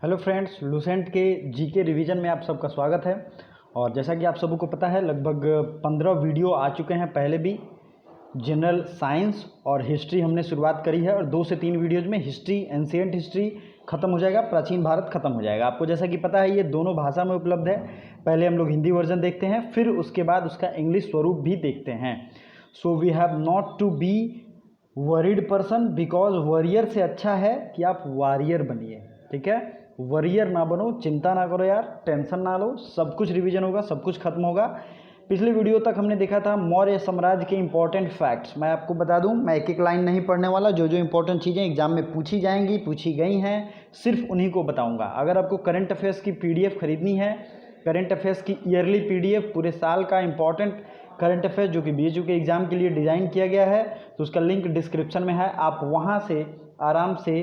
Hello friends, Lucent के GK revision में आप सबका स्वागत है। और जैसा कि आप सबको को पता है, लगभग 15 वीडियो आ चुके हैं। पहले भी जनरल साइंस और हिस्ट्री हमने शुरुआत करी है और 2 से 3 वीडियोज़ में हिस्ट्री, एंशिएंट हिस्ट्री ख़त्म हो जाएगा, प्राचीन भारत ख़त्म हो जाएगा। आपको जैसा कि पता है, ये दोनों भाषा में उपलब्ध है। पहले हम लोग हिंदी वर्जन देखते हैं, फिर उसके बाद उसका इंग्लिश स्वरूप भी देखते हैं। So we have not to be worried person, because warrior से अच्छा है कि आप वॉरियर बनिए। ठीक है, वॉरियर ना बनो, चिंता ना करो यार, टेंशन ना लो, सब कुछ रिवीजन होगा, सब कुछ खत्म होगा। पिछले वीडियो तक हमने देखा था मौर्य साम्राज्य के इंपॉर्टेंट फैक्ट्स। मैं आपको बता दूं, मैं एक एक लाइन नहीं पढ़ने वाला, जो जो इंपॉर्टेंट चीज़ें एग्जाम में पूछी जाएंगी, पूछी गई हैं, सिर्फ उन्हीं को बताऊंगा। अगर आपको करंट अफेयर्स की पीडीएफ खरीदनी है, करंट अफेयर्स की ईयरली पीडीएफ, पूरे साल का इंपॉर्टेंट करंट अफेयर्स जो कि बीएचयू के एग्ज़ाम के लिए डिज़ाइन किया गया है, तो उसका लिंक डिस्क्रिप्शन में है, आप वहाँ से आराम से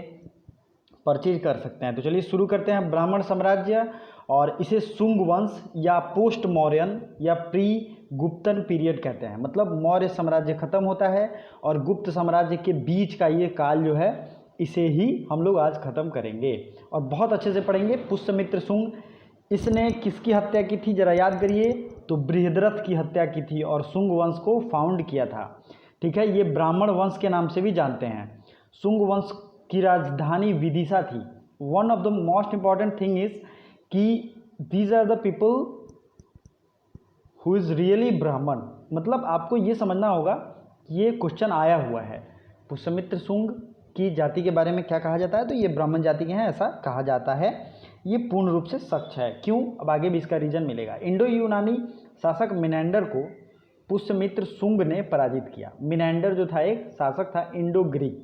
परचेज कर सकते हैं। तो चलिए शुरू करते हैं। ब्राह्मण साम्राज्य, और इसे शुंग वंश या पोस्ट मौर्यन या प्री गुप्तन पीरियड कहते हैं। मतलब मौर्य साम्राज्य खत्म होता है और गुप्त साम्राज्य के बीच का ये काल जो है, इसे ही हम लोग आज खत्म करेंगे और बहुत अच्छे से पढ़ेंगे। पुष्यमित्र शुंग, इसने किसकी हत्या की थी जरा याद करिए, तो बृहद्रथ की हत्या की थी और शुंग वंश को फाउंड किया था। ठीक है, ये ब्राह्मण वंश के नाम से भी जानते हैं। शुंग वंश की राजधानी विदिशा थी। One of the most important thing is कि these are the people who is really Brahmin. मतलब आपको ये समझना होगा कि ये क्वेश्चन आया हुआ है, पुष्यमित्र शुंग की जाति के बारे में क्या कहा जाता है, तो ये ब्राह्मण जाति के हैं ऐसा कहा जाता है। ये पूर्ण रूप से सच है। क्यों, अब आगे भी इसका रीजन मिलेगा। इंडो यूनानी शासक मिनेंडर को पुष्यमित्र शुंग ने पराजित किया। मिनेंडर जो था एक शासक था इंडो ग्रीक,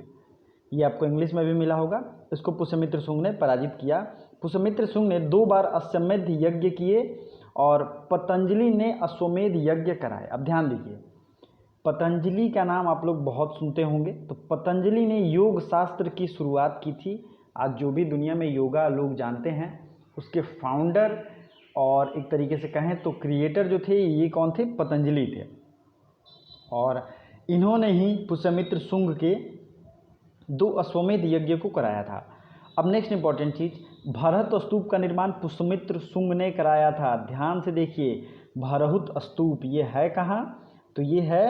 ये आपको इंग्लिश में भी मिला होगा। इसको पुष्यमित्र शुंग ने पराजित किया। पुष्यमित्र शुंग ने 2 बार अश्वमेध यज्ञ किए और पतंजलि ने अश्वमेध यज्ञ कराए। अब ध्यान दीजिए, पतंजलि का नाम आप लोग बहुत सुनते होंगे। तो पतंजलि ने योग शास्त्र की शुरुआत की थी। आज जो भी दुनिया में योगा लोग जानते हैं, उसके फाउंडर और एक तरीके से कहें तो क्रिएटर जो थे, ये कौन थे? पतंजलि थे। और इन्होंने ही पुष्यमित्र शुंग के 2 अश्वमेध यज्ञ को कराया था। अब नेक्स्ट इंपॉर्टेंट चीज़, भरत स्तूप का निर्माण पुष्यमित्र शुंग ने कराया था। ध्यान से देखिए, भरहुत स्तूप ये है कहाँ? तो ये है,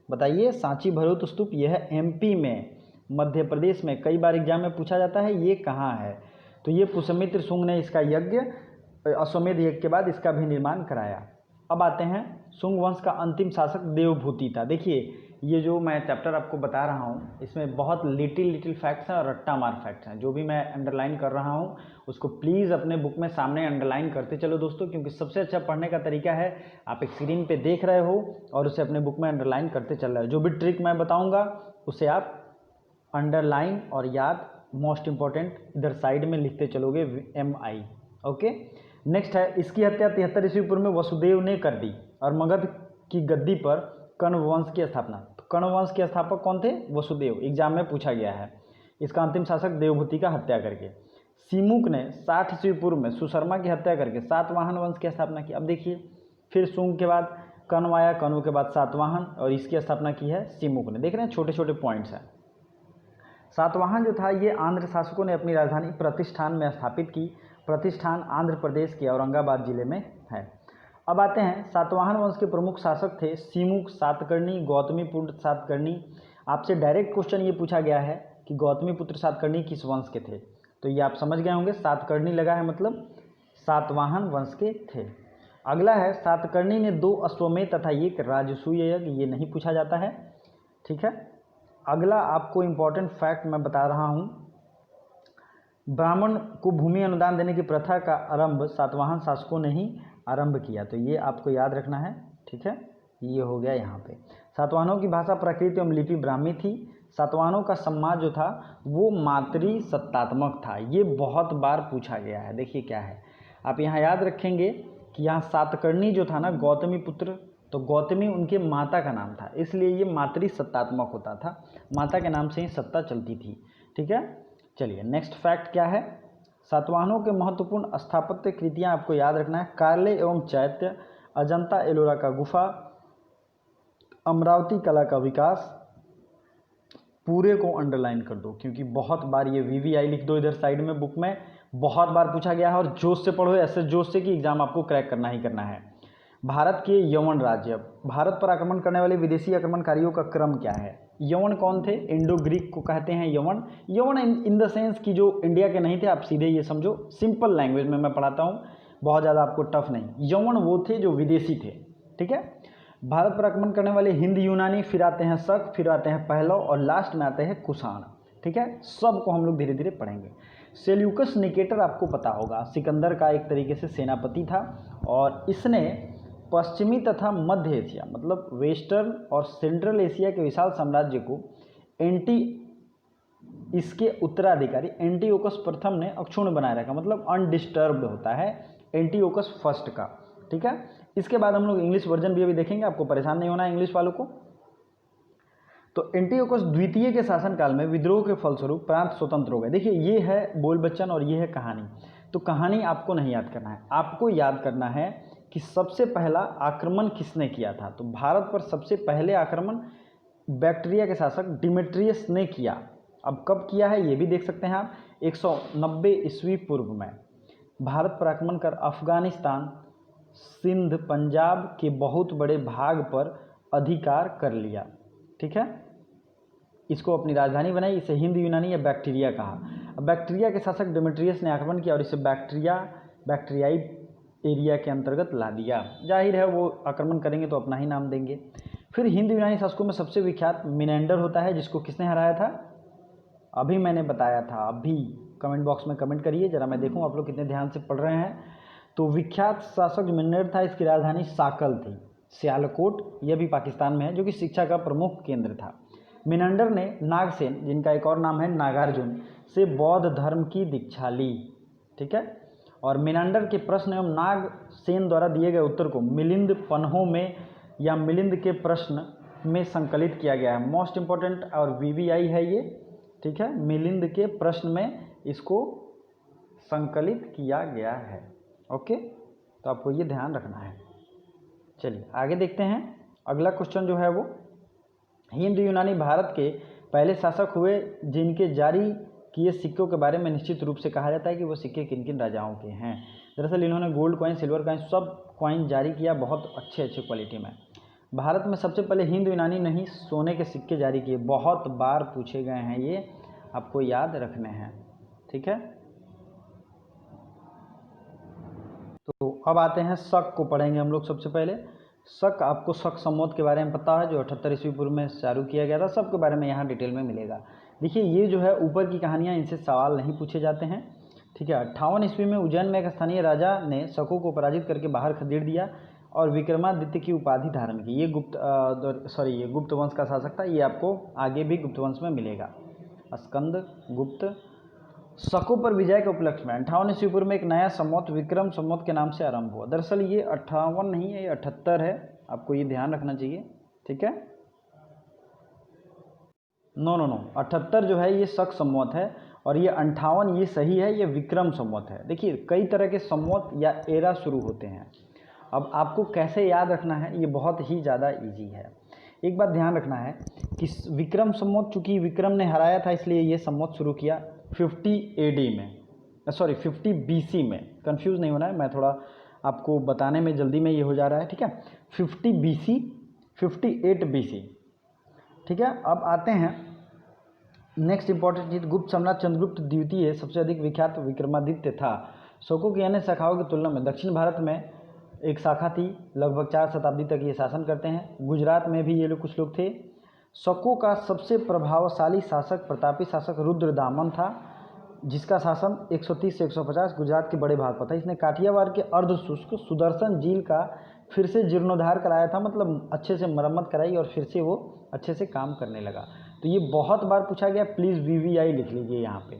बताइए, सांची भरहुत स्तूप, ये है एमपी में, मध्य प्रदेश में। कई बार एग्जाम में पूछा जाता है ये कहाँ है, तो ये पुष्यमित्र शुंग ने इसका यज्ञ, अश्वमेध यज्ञ के बाद इसका भी निर्माण कराया। अब आते हैं, शुंग वंश का अंतिम शासक देवभूति था। देखिए, ये जो मैं चैप्टर आपको बता रहा हूँ, इसमें बहुत लिटिल फैक्ट्स हैं और रट्टा मार फैक्ट्स हैं। जो भी मैं अंडरलाइन कर रहा हूँ, उसको प्लीज़ अपने बुक में सामने अंडरलाइन करते चलो दोस्तों, क्योंकि सबसे अच्छा पढ़ने का तरीका है आप एक स्क्रीन पे देख रहे हो और उसे अपने बुक में अंडरलाइन करते चल रहे हो। जो भी ट्रिक मैं बताऊँगा उसे आप अंडरलाइन और याद, मोस्ट इम्पॉर्टेंट इधर साइड में लिखते चलोगे, MI। ओके, नेक्स्ट है, इसकी हत्या 73 ईस्वी पूर्व में वसुदेव ने कर दी और मगध की गद्दी पर कण्व वंश की स्थापना। तो कण्व वंश के स्थापक कौन थे? वसुदेव। एग्जाम में पूछा गया है। इसका अंतिम शासक देवभूति का हत्या करके। सीमुक ने 60 ईस्वी पूर्व में सुशर्मा की हत्या करके सातवाहन वंश की स्थापना की। अब देखिए, फिर शुंग के बाद कण्व आया, कण्व के बाद सातवाहन, और इसकी स्थापना की है सीमुक ने। देख रहे हैं, छोटे छोटे पॉइंट्स हैं। सातवाहन जो था, ये आंध्र शासकों ने अपनी राजधानी प्रतिष्ठान में स्थापित की। प्रतिष्ठान आंध्र प्रदेश के औरंगाबाद जिले में है। अब आते हैं, सातवाहन वंश के प्रमुख शासक थे सीमुक, सातकर्णी, गौतमीपुत्र सातकर्णी। आपसे डायरेक्ट क्वेश्चन ये पूछा गया है कि गौतमीपुत्र सातकर्णी किस वंश के थे, तो ये आप समझ गए होंगे, सातकर्णी लगा है मतलब सातवाहन वंश के थे। अगला है, सातकर्णी ने 2 अश्वमेध तथा 1 राजसूय यज्ञ, ये नहीं पूछा जाता है। ठीक है, अगला आपको इम्पॉर्टेंट फैक्ट मैं बता रहा हूँ, ब्राह्मण को भूमि अनुदान देने की प्रथा का आरंभ सातवाहन शासकों ने ही आरंभ किया। तो ये आपको याद रखना है। ठीक है, ये हो गया यहाँ पे। सातवाहनों की भाषा प्राकृत एवं लिपि ब्राह्मी थी। सातवाहनों का समाज जो था वो मातृ सत्तात्मक था। ये बहुत बार पूछा गया है। देखिए क्या है, आप यहाँ याद रखेंगे कि यहाँ सातकर्णी जो था ना, गौतमी पुत्र, तो गौतमी उनके माता का नाम था, इसलिए ये मातृ सत्तात्मक होता था, माता के नाम से ही सत्ता चलती थी। ठीक है, चलिए नेक्स्ट फैक्ट क्या है, सातवाहनों के महत्वपूर्ण स्थापत्य कृतियाँ आपको याद रखना है, कार्ले एवं चैत्य, अजंता एलोरा का गुफा, अमरावती कला का विकास। पूरे को अंडरलाइन कर दो, क्योंकि बहुत बार ये VVI लिख दो इधर साइड में बुक में, बहुत बार पूछा गया है और जोश से पढ़ो, ऐसे जोश से कि एग्जाम आपको क्रैक करना ही करना है। भारत के यवन राज्य, भारत पर आक्रमण करने वाले विदेशी आक्रमणकारियों का क्रम क्या है? यवन कौन थे? इंडो ग्रीक को कहते हैं यवन। यवन इन द सेंस कि जो इंडिया के नहीं थे, आप सीधे ये समझो, सिंपल लैंग्वेज में मैं पढ़ाता हूँ, बहुत ज़्यादा आपको टफ नहीं। यवन वो थे जो विदेशी थे, ठीक है। भारत पर आक्रमण करने वाले हिंद यूनानी, फिर आते हैं शक, फिर आते हैं पहलव और लास्ट में आते हैं कुषाण, ठीक है। सबको हम लोग धीरे धीरे पढ़ेंगे। सेल्यूकस निकेटर आपको पता होगा, सिकंदर का एक तरीके से सेनापति था और इसने पश्चिमी तथा मध्य एशिया मतलब वेस्टर्न और सेंट्रल एशिया के विशाल साम्राज्य को इसके उत्तराधिकारी एंटीओकस प्रथम ने अक्षुण्ण बनाए रखा, मतलब अनडिस्टर्ब्ड होता है एंटीओकस फर्स्ट का, ठीक है। इसके बाद हम लोग इंग्लिश वर्जन भी अभी देखेंगे, आपको परेशान नहीं होना है इंग्लिश वालों को। तो एंटीओकस द्वितीय के शासनकाल में विद्रोह के फलस्वरूप प्रांत स्वतंत्र हो गए। देखिए ये है बोल बच्चन और ये है कहानी। तो कहानी आपको नहीं याद करना है, आपको याद करना है कि सबसे पहला आक्रमण किसने किया था। तो भारत पर सबसे पहले आक्रमण बैक्टीरिया के शासक डिमेट्रियस ने किया। अब कब किया है ये भी देख सकते हैं आप, 190 ईस्वी पूर्व में भारत पर आक्रमण कर अफगानिस्तान, सिंध, पंजाब के बहुत बड़े भाग पर अधिकार कर लिया, ठीक है। इसको अपनी राजधानी बनाई, इसे हिंद यूनानी या बैक्टीरिया कहा। अब बैक्टीरिया के शासक डिमेट्रियस ने आक्रमण किया और इसे बैक्टीरियाई एरिया के अंतर्गत ला दिया। जाहिर है वो आक्रमण करेंगे तो अपना ही नाम देंगे। फिर हिंद यूनानी शासकों में सबसे विख्यात मिनेंडर होता है, जिसको किसने हराया था? अभी मैंने बताया था, अभी कमेंट बॉक्स में कमेंट करिए जरा, मैं देखूं आप लोग कितने ध्यान से पढ़ रहे हैं। तो विख्यात शासक जो मिनेंडर था, इसकी राजधानी साकल थी, सियालकोट, यह भी पाकिस्तान में है, जो कि शिक्षा का प्रमुख केंद्र था। मिनेंडर ने नागसेन, जिनका एक और नाम है नागार्जुन, से बौद्ध धर्म की दीक्षा ली, ठीक है। और मिनेंडर के प्रश्न एवं नागसेन द्वारा दिए गए उत्तर को मिलिंद पन्हों में या मिलिंद के प्रश्न में संकलित किया गया है। मोस्ट इंपॉर्टेंट और वीवीआई है ये, ठीक है। मिलिंद के प्रश्न में इसको संकलित किया गया है, ओके। तो आपको ये ध्यान रखना है। चलिए आगे देखते हैं। अगला क्वेश्चन जो है वो, हिंद यूनानी भारत के पहले शासक हुए जिनके जारी किए सिक्कों के बारे में निश्चित रूप से कहा जाता है कि वो सिक्के किन किन राजाओं के हैं। दरअसल इन्होंने गोल्ड कॉइन, सिल्वर कॉइन, सब कॉइन जारी किया, बहुत अच्छे क्वालिटी में। भारत में सबसे पहले हिंद यूनानी नहीं सोने के सिक्के जारी किए, बहुत बार पूछे गए हैं, ये आपको याद रखने हैं, ठीक है। तो अब आते हैं शक को पढ़ेंगे हम लोग। सबसे पहले शक, आपको शक संवत के बारे में पता है, जो 78 ईस्वी पूर्व में चालू किया गया था, सबके बारे में यहाँ डिटेल में मिलेगा। देखिए ये जो है ऊपर की कहानियाँ, इनसे सवाल नहीं पूछे जाते हैं, ठीक है। 58 ईस्वी में उज्जैन में एक स्थानीय राजा ने शकों को पराजित करके बाहर खदेड़ दिया और विक्रमादित्य की उपाधि धारण की। ये गुप्त वंश का शासक था, ये आपको आगे भी गुप्त वंश में मिलेगा। स्कंद गुप्त। शकों पर विजय के उपलक्ष्य में 58 ईस्वी पूर्व में एक नया संवत विक्रम संवत के नाम से आरंभ हुआ। दरअसल ये 58 नहीं है, ये 78 है, आपको ये ध्यान रखना चाहिए, ठीक है। नो 78 जो है ये शक संवत है और ये 58 ये सही है, ये विक्रम संवत है। देखिए कई तरह के संवत या एरा शुरू होते हैं। अब आपको कैसे याद रखना है, ये बहुत ही ज़्यादा इजी है। एक बात ध्यान रखना है कि विक्रम संवत, चूँकि विक्रम ने हराया था इसलिए ये संवत शुरू किया 50 AD में, 50 BC में। कंफ्यूज नहीं होना है, मैं थोड़ा आपको बताने में जल्दी में ये हो जा रहा है, ठीक है। 50 BC, 58 BC, ठीक है। अब आते हैं नेक्स्ट इंपॉर्टेंट चीज, गुप्त सम्राट चंद्रगुप्त द्वितीय सबसे अधिक विख्यात विक्रमादित्य था। शकों की अन्य शाखाओं की तुलना में दक्षिण भारत में एक शाखा थी, लगभग 4 शताब्दी तक ये शासन करते हैं। गुजरात में भी ये लोग कुछ लोग थे। शकों का सबसे प्रभावशाली शासक प्रतापी शासक रुद्रदामन था, जिसका शासन 130 से 150 गुजरात के बड़े भाग पर था। इसने काठियावाड़ के अर्धशुष्क सुदर्शन झील का फिर से जीर्णोद्धार कराया था, मतलब अच्छे से मरम्मत कराई और फिर से वो अच्छे से काम करने लगा। तो ये बहुत बार पूछा गया, प्लीज़ VVI लिख लीजिए यहाँ पे,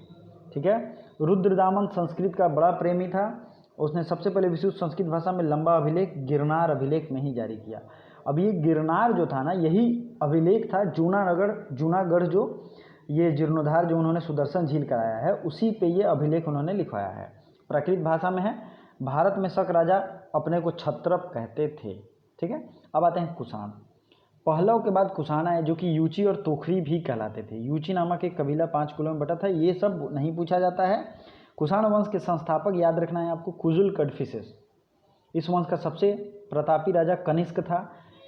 ठीक है। रुद्रदामन संस्कृत का बड़ा प्रेमी था। उसने सबसे पहले विशुद्ध संस्कृत भाषा में लंबा अभिलेख गिरनार अभिलेख में ही जारी किया। अब ये गिरनार जो था ना, यही अभिलेख था जूनागढ़ जो ये जीर्णोद्धार जो उन्होंने सुदर्शन झील कराया है, उसी पे ये अभिलेख उन्होंने लिखवाया है। प्राकृत भाषा में है। भारत में शक राजा अपने को क्षत्रप कहते थे, ठीक है। अब आते हैं कुषाण। पहलव के बाद कुषाण आए, जो कि यूची और तोखरी भी कहलाते थे। यूची नामक एक कबीला 5 कुलों में बटा था। ये सब नहीं पूछा जाता है। कुषाण वंश के संस्थापक याद रखना है आपको, कुजुल कडफिसेस। इस वंश का सबसे प्रतापी राजा कनिष्क था,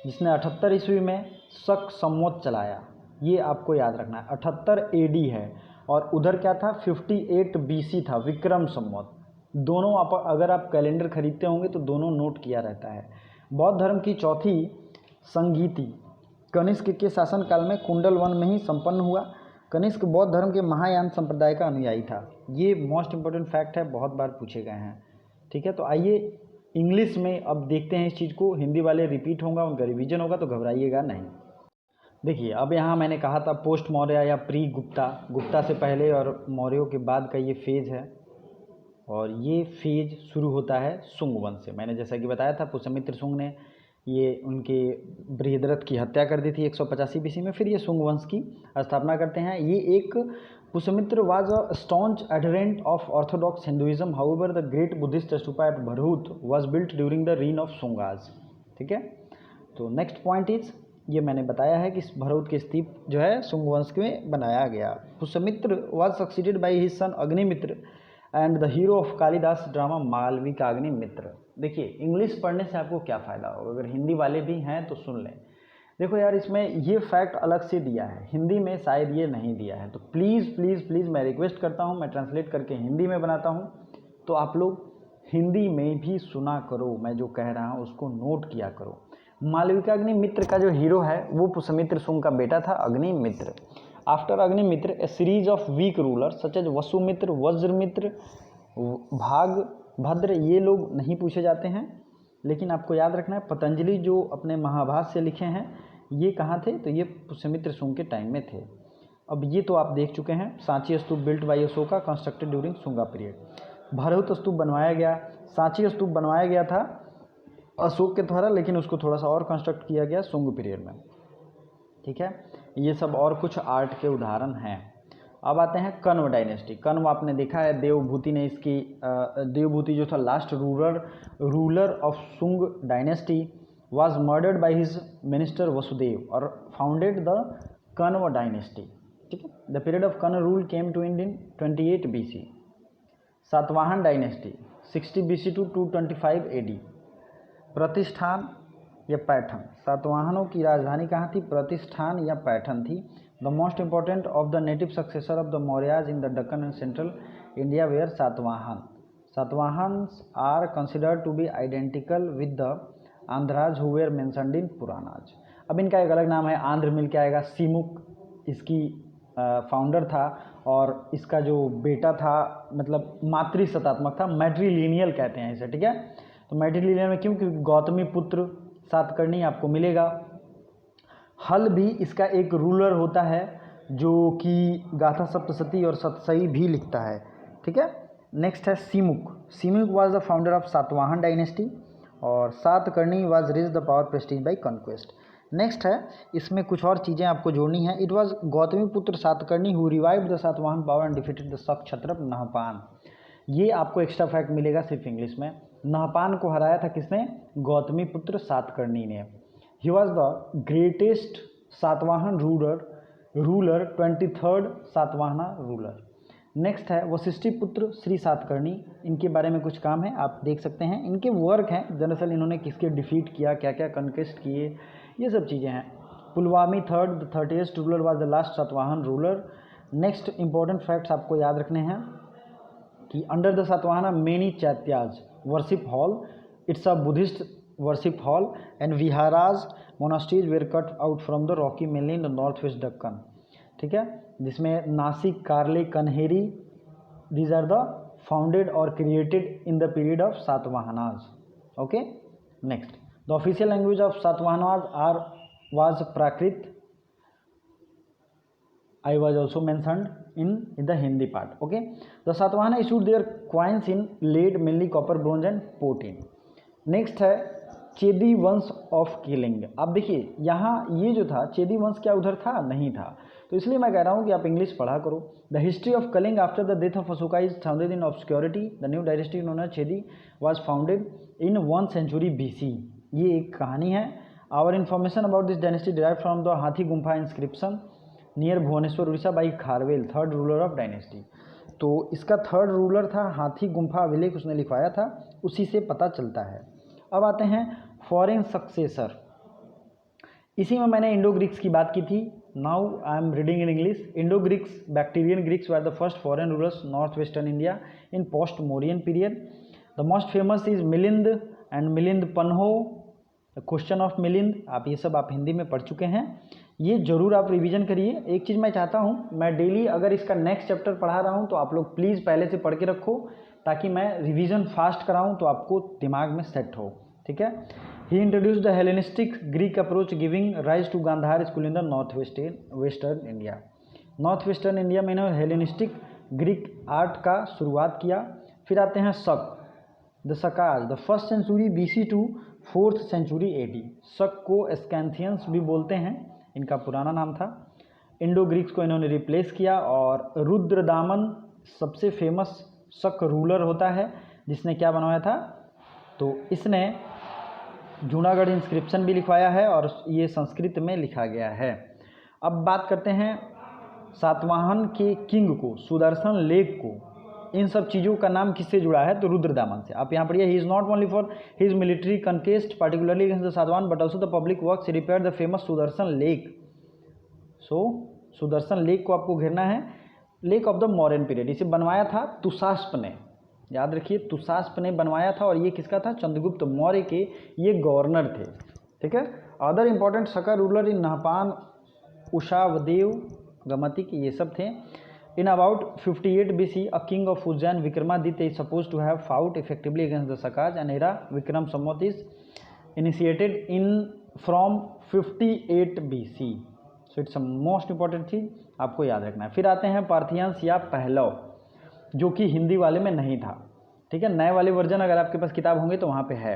जिसने 78 ईस्वी में शक संवत चलाया। ये आपको याद रखना है, 78 AD है और उधर क्या था 58 BC था, विक्रम संवत। दोनों आप अगर आप कैलेंडर खरीदते होंगे तो दोनों नोट किया रहता है। बौद्ध धर्म की चौथी संगीति कनिष्क के शासनकाल में कुंडल वन में ही संपन्न हुआ। कनिष्क बौद्ध धर्म के महायान संप्रदाय का अनुयायी था। ये मोस्ट इंपॉर्टेंट फैक्ट है, बहुत बार पूछे गए हैं। ठीक है, तो आइए इंग्लिश में अब देखते हैं इस चीज़ को। हिंदी वाले रिपीट होगा, उनका रिवीजन होगा, तो घबराइएगा नहीं। देखिए, अब यहाँ मैंने कहा था पोस्ट मौर्य या प्री गुप्ता, गुप्ता से पहले और मौर्यों के बाद का ये फेज़ है, और ये फेज शुरू होता है सुंग वंश से। मैंने जैसा कि बताया था, पुष्यमित्र सुंग ने ये उनके बृहद्रथ की हत्या कर दी थी 185 BC में। फिर ये सुंग वंश की स्थापना करते हैं। ये एक Pushyamitra was a staunch adherent of orthodox Hinduism, however the great Buddhist stupa at Bharhut was built during the reign of Sungas. ठीक है, तो नेक्स्ट पॉइंट इज, ये मैंने बताया है कि भरहुत के स्तूप जो है सुंग वंश में बनाया गया। Pushyamitra was succeeded by his son Agnimitra and the hero of Kalidas drama Malavikagnimitra. देखिए, इंग्लिश पढ़ने से आपको क्या फ़ायदा होगा, अगर हिंदी वाले भी हैं तो सुन लें। देखो यार, इसमें ये फैक्ट अलग से दिया है, हिंदी में शायद ये नहीं दिया है, तो प्लीज़ प्लीज़ प्लीज़ मैं रिक्वेस्ट करता हूँ, मैं ट्रांसलेट करके हिंदी में बनाता हूँ, तो आप लोग हिंदी में भी सुना करो, मैं जो कह रहा हूँ उसको नोट किया करो। मालविकाग्निमित्र का जो हीरो है वो पुष्यमित्र सुंग का बेटा था, Agnimitra. After Agnimitra a series of weak ruler such as Vasumitra, Vajramitra, Bhag, Bhadra, ये लोग नहीं पूछे जाते हैं, लेकिन आपको याद रखना है पतंजलि जो अपने महाभारत से लिखे हैं ये कहाँ थे, तो ये पुष्यमित्र सुंग के टाइम में थे। अब ये तो आप देख चुके हैं, Sanchi stupa built by Ashoka constructed during Sunga period. Bharhut stupa बनवाया गया, सांची स्तूप बनवाया गया था अशोक के द्वारा, लेकिन उसको थोड़ा सा और कंस्ट्रक्ट किया गया सुंग पीरियड में। ठीक है, ये सब और कुछ आर्ट के उदाहरण हैं। अब आते हैं कण्व डायनेस्टी। कण्व आपने देखा है, देवभूति ने इसकी देवभूति जो था last ruler of Sunga dynasty was murdered by his minister Vasudeva और फाउंडेड द कण्व डायनेस्टी। ठीक है, the period of Kanva rule came to end in 28 BC। Satavahana dynasty 60 BC to 225 AD। प्रतिष्ठान या पैठन, सातवाहनों की राजधानी कहाँ थी, प्रतिष्ठान या पैठन थी। The most important of the native successor of the Mauryas in the Deccan and central India were Satavahana. Satavahanas are considered to be identical with the Andhras who were mentioned in Puranas. अब इनका एक अलग नाम है, आंध्र मिल के आएगा। सीमुक इसकी फाउंडर था और इसका जो बेटा था मतलब मातृशतात्मक था, मैट्रीलिनियल कहते हैं इसे। ठीक है, तो मैट्रीलिनियल में क्यों, क्योंकि गौतमी पुत्र सातकर्णी आपको मिलेगा। हल भी इसका एक रूलर होता है जो कि गाथा सप्तशती और सतसई भी लिखता है। ठीक है, नेक्स्ट है Simuka. Simuka was the founder of Satavahana dynasty और Satakarni was reach the power prestige by conquest. Next है, इसमें कुछ और चीज़ें आपको जोड़नी है। इट वाज गौतमी पुत्र Satakarni who revived the Satavahana power and defeated the शक क्षत्रप नहपान। ये आपको एक्स्ट्रा फैक्ट मिलेगा सिर्फ इंग्लिश में। नहपान को हराया था किसने, गौतमी पुत्र सातकर्णी ने। He was the greatest Satavahana ruler 23rd Satavahana ruler. Next है वशिष्ठी पुत्र श्री सातकर्णी। इनके बारे में कुछ काम है, आप देख सकते हैं, इनके वर्क हैं। दरअसल इन्होंने किसके डिफीट किया, क्या क्या कन्क्वेस्ट किए, ये सब चीज़ें हैं। Pulumavi third the 30th ruler was the last Satavahana ruler. Next important facts आपको याद रखने हैं कि under the Satavahana many chaityas worship hall, it's a Buddhist worship hall and viharas monasteries were cut out from the rocky mainly in the north west Deccan. ठीक है, जिसमें Nashik, Karle, Kanheri, these are the founded और created in the period of Satavahanas. Okay, next the official language of Satavahanas was Prakrit. I was also mentioned in the Hindi part. Okay, the Satvahana issued their coins in lead, mainly copper, bronze and porcine. Next है चेदी वंश of Kalinga. अब देखिए यहाँ ये जो था चेदी वंश क्या उधर था, नहीं था, तो इसलिए मैं कह रहा हूँ कि आप इंग्लिश पढ़ा करो। The history of Kalinga after the death of Ashoka is founded in obscurity. The new dynasty known as Chedi was founded in 1th century BC। ये एक कहानी है। Our information about this dynasty derived from the Hathi Gumpha inscription near Bhubaneswar, Odisha by Kharvel, 3rd ruler of dynasty. तो इसका third ruler था हाथी गुम्फा अभिलेख, उसने लिखवाया था, उसी से पता चलता है। अब आते हैं फॉरेन सक्सेसर। इसी में मैंने इंडो ग्रीक्स की बात की थी। Now I am reading in English. Indo Greeks, Bactrian Greeks were the first foreign rulers north western India in post Mauryan period. The most famous is Milind and Milind Panho, question of Milind. आप ये सब आप हिंदी में पढ़ चुके हैं, ये जरूर आप रिवीजन करिए। एक चीज़ मैं चाहता हूँ, मैं डेली अगर इसका नेक्स्ट चैप्टर पढ़ा रहा हूँ तो आप लोग प्लीज़ पहले से पढ़ के रखो, ताकि मैं रिवीजन फास्ट कराऊँ तो आपको दिमाग में सेट हो, ठीक है। He introduce the Hellenistic Greek approach giving rise to Gandhara school in the north western India. North western India में इन्होंने हेलेनिस्टिक ग्रीक आर्ट का शुरुआत किया। फिर आते हैं Shaka, the Sakas, the first century BC to 4th century AD। Shaka को स्कैंथियंस भी बोलते हैं, इनका पुराना नाम था। इंडो ग्रीक्स को इन्होंने रिप्लेस किया। और रुद्रदामन सबसे फेमस शक रूलर होता है, जिसने क्या बनवाया था, तो इसने जूनागढ़ इंस्क्रिप्शन भी लिखवाया है और ये संस्कृत में लिखा गया है। अब बात करते हैं सातवाहन के किंग को, सुदर्शन लेक को। इन सब चीज़ों का नाम किससे जुड़ा है, तो रुद्रदामन से। आप यहाँ पढ़िए, he is not only for his military कंकेस्ट particularly against the Satavahana but also the public works he repaired the famous Sudarshan lake. So Sudarshan lake को आपको घेरना है। Lake of the Mauryan period, इसे बनवाया था तुषास्प ने, याद रखिए तुषास्प ने बनवाया था। और ये किसका था, चंद्रगुप्त मौर्य के ये गवर्नर थे, ठीक है। Other important Shaka ruler in Nahapana, Ushavdev, Ghamatika, ये सब थे। In about 58 BC, a king of Ujjain, Vikramaditya, is supposed to have fought effectively against the Sakas. An era Vikram Samvat is initiated in from 58 BC. So it's a most important चीज़ आपको याद रखना है। फिर आते हैं Parthians या पहलव, जो कि हिंदी वाले में नहीं था, ठीक है। नए वाले वर्जन अगर आपके पास किताब होंगे तो वहाँ पे है।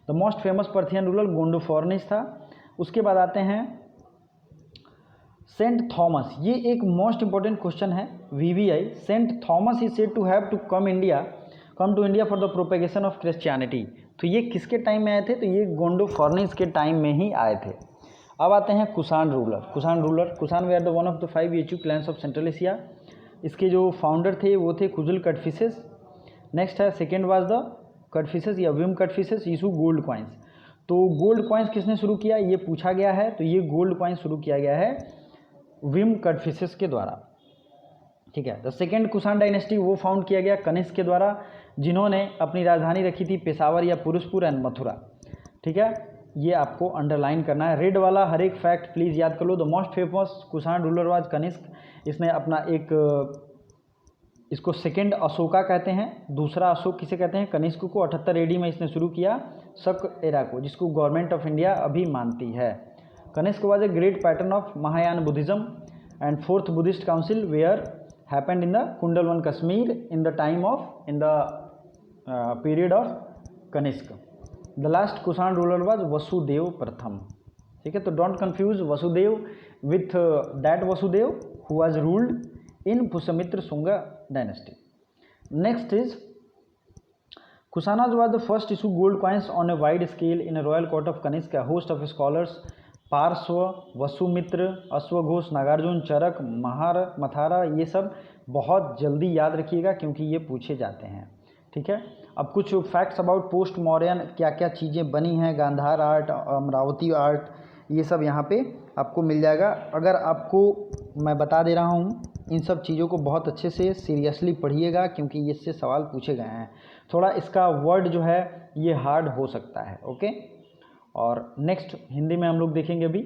The most famous Parthian ruler Gondophernes था। उसके बाद आते हैं सेंट थॉमस। ये एक मोस्ट इंपॉर्टेंट क्वेश्चन है VVI। Saint Thomas is said to have to come to India for the propagation of Christianity. तो ये किसके टाइम में आए थे, तो ये गोंडोफोर्निस के टाइम में ही आए थे। अब आते हैं Kushan ruler. Kushan were the one of of द 5 achieve clans of central Asia. इसके जो फाउंडर थे वो थे खुजुल कटफिसेस। नेक्स्ट है, सेकेंड वाज द कटफिसेस या Vima Kadphises issue gold coins. तो गोल्ड कॉइन्स किसने शुरू किया, ये पूछा गया है। तो ये गोल्ड कॉइन्स शुरू किया गया है विम कटफिसेस के द्वारा, ठीक है। द सेकेंड कुषाण डायनेस्टी वो फाउंड किया गया कनिष्क के द्वारा, जिन्होंने अपनी राजधानी रखी थी पेशावर या पुरुषपुर एंड मथुरा, ठीक है। ये आपको अंडरलाइन करना है। रेड वाला हर एक फैक्ट प्लीज़ याद कर लो। The most famous Kushan ruler was Kanishka. इसने अपना एक, इसको सेकेंड अशोका कहते हैं, दूसरा अशोक किसे कहते हैं, कनिष्क को। 78 AD में इसने शुरू किया शक एरा को, जिसको गवर्नमेंट ऑफ इंडिया अभी मानती है। Kanishka was a great patron of Mahayana Buddhism and 4th Buddhist Council were happened in the Kundalwan Kashmir in the period of Kanishk. The last Kushan ruler was Vasudev प्रथम, ठीक है। तो don't confuse Vasudev with that Vasudev who was ruled in Pushyamitra Shunga dynasty. Next is Kusanas was the first issue gold coins on a wide scale in a royal court of Kanishk. A host of scholars पार्श्व, वसुमित्र, अश्वघोष, नागार्जुन, चरक, मथारा, ये सब बहुत जल्दी याद रखिएगा क्योंकि ये पूछे जाते हैं, ठीक है। अब कुछ फैक्ट्स अबाउट पोस्ट मौर्यन, क्या क्या चीज़ें बनी हैं, गांधार आर्ट, अमरावती आर्ट, ये सब यहाँ पे आपको मिल जाएगा। अगर आपको मैं बता दे रहा हूँ, इन सब चीज़ों को बहुत अच्छे से सीरियसली पढ़िएगा क्योंकि इससे सवाल पूछे गए हैं। थोड़ा इसका वर्ड जो है ये हार्ड हो सकता है, ओके। और नेक्स्ट हिंदी में हम लोग देखेंगे अभी।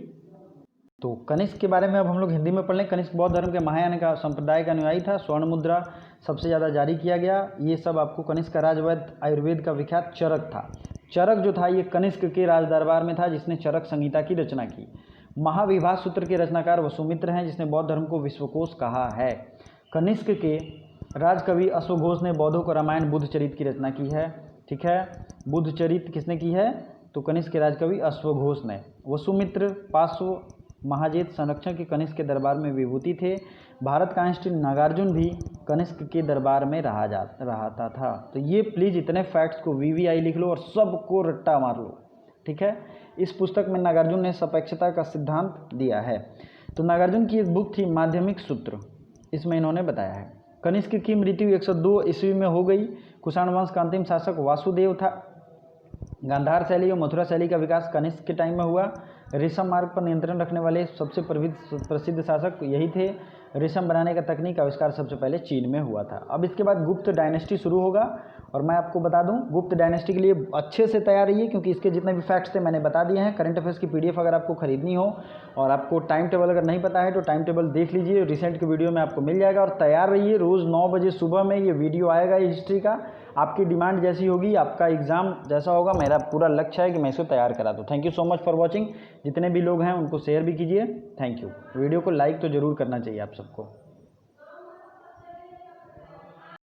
तो कनिष्क के बारे में अब हम लोग हिंदी में पढ़ लें। कनिष्क बौद्ध धर्म के महायान का संप्रदाय का अनुयायी था। स्वर्ण मुद्रा सबसे ज़्यादा जारी किया गया। ये सब आपको कनिष्क का राजवैद्य आयुर्वेद का विख्यात चरक था। चरक जो था ये कनिष्क के राज दरबार में था, जिसने चरक संहिता की रचना की। महाविभास सूत्र के रचनाकार वसुमित्र हैं, जिसने बौद्ध धर्म को विश्वकोश कहा है। कनिष्क के राजकवि अश्वघोष ने बौद्धों को रामायण बुद्ध चरित की रचना की है, ठीक है। बुद्ध चरित किसने की है, तो कनिष्क के राजकवि अश्वघोष ने। वसुमित्र पार्श्व महाजेत संरक्षण के कनिष्क के दरबार में विभूति थे। भारत का आइंस्टीन नागार्जुन भी कनिष्क के दरबार में रहता था। तो ये प्लीज़ इतने फैक्ट्स को VVI लिख लो और सबको रट्टा मार लो, ठीक है। इस पुस्तक में नागार्जुन ने सापेक्षता का सिद्धांत दिया है। तो नागार्जुन की एक बुक थी माध्यमिक सूत्र, इसमें इन्होंने बताया है। कनिष्क की मृत्यु 102 ईस्वी में हो गई। कुषाण वंश का अंतिम शासक वासुदेव था। गांधार शैली और मथुरा शैली का विकास कनिष्क के टाइम में हुआ। रेशम मार्ग पर नियंत्रण रखने वाले सबसे प्रसिद्ध शासक यही थे। रेशम बनाने का तकनीक आविष्कार सबसे पहले चीन में हुआ था। अब इसके बाद गुप्त डायनेस्टी शुरू होगा, और मैं आपको बता दूं गुप्त डायनेस्टी के लिए अच्छे से तैयार रहिए, क्योंकि इसके जितने भी फैक्ट्स थे मैंने बता दिए हैं। करंट अफेयर्स की पीडीएफ अगर आपको खरीदनी हो और आपको टाइम टेबल अगर नहीं पता है तो टाइम टेबल देख लीजिए, रिसेंट के वीडियो में आपको मिल जाएगा। और तैयार रहिए, रोज़ 9 बजे सुबह में ये वीडियो आएगा हिस्ट्री का। आपकी डिमांड जैसी होगी, आपका एग्ज़ाम जैसा होगा, मेरा पूरा लक्ष्य है कि मैं इसको तैयार करा दूँ। Thank you so much for watching. जितने भी लोग हैं उनको शेयर भी कीजिए। Thank you. वीडियो को लाइक तो ज़रूर करना चाहिए आप सबको।